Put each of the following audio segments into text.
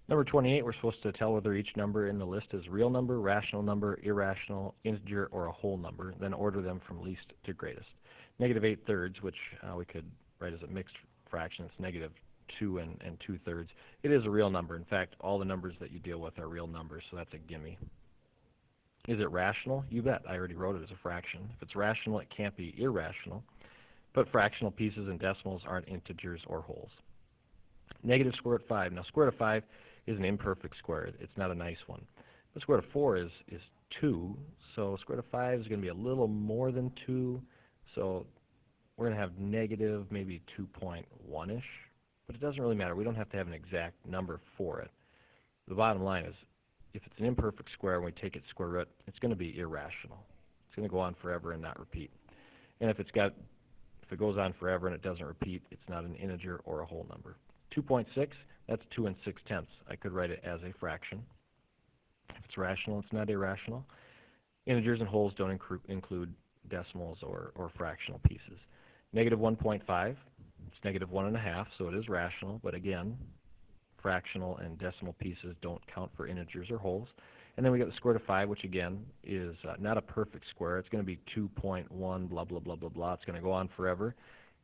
Number 28, we're supposed to tell whether each number in the list is a real number, rational number, irrational, integer, or a whole number, then order them from least to greatest. Negative 8/3, which we could write as a mixed fraction, it's negative 2 and 2/3. It is a real number. In fact, all the numbers that you deal with are real numbers, so that's a gimme. Is it rational? You bet. I already wrote it as a fraction. If it's rational, it can't be irrational. But fractional pieces and decimals aren't integers or wholes. Negative square root of 5. Now, square root of 5 is an imperfect square. It's not a nice one. The square root of 4 is 2, so square root of 5 is going to be a little more than 2, so we're going to have negative maybe 2.1-ish, but it doesn't really matter. We don't have to have an exact number for it. The bottom line is, if it's an imperfect square and we take its square root, it's going to be irrational. It's going to go on forever and not repeat. And if it goes on forever and it doesn't repeat, it's not an integer or a whole number. 2.6, that's 2 6/10. I could write it as a fraction. If it's rational, it's not irrational. Integers and wholes don't include decimals or fractional pieces. Negative 1.5, it's negative 1.5, so it is rational, but again, fractional and decimal pieces don't count for integers or wholes. And then we got the square root of 5, which again is not a perfect square. It's going to be 2.1 blah, blah, blah, blah, blah. It's going to go on forever.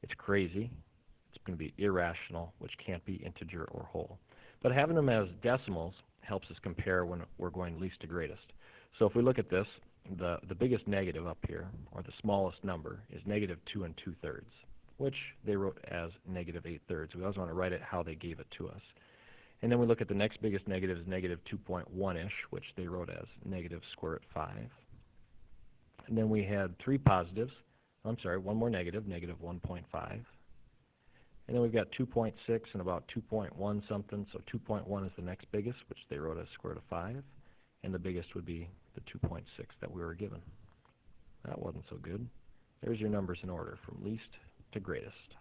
It's crazy. It's going to be irrational, which can't be integer or whole. But having them as decimals helps us compare when we're going least to greatest. So if we look at this, the biggest negative up here, or the smallest number, is negative 2 2/3, which they wrote as negative 8/3. We always want to write it how they gave it to us. And then we look at the next biggest negative is negative 2.1-ish, which they wrote as negative square root of 5. And then we had one more negative, negative 1.5. And then we've got 2.6 and about 2.1 something, so 2.1 is the next biggest, which they wrote as square root of 5. And the biggest would be the 2.6 that we were given. That wasn't so good. There's your numbers in order from least to greatest.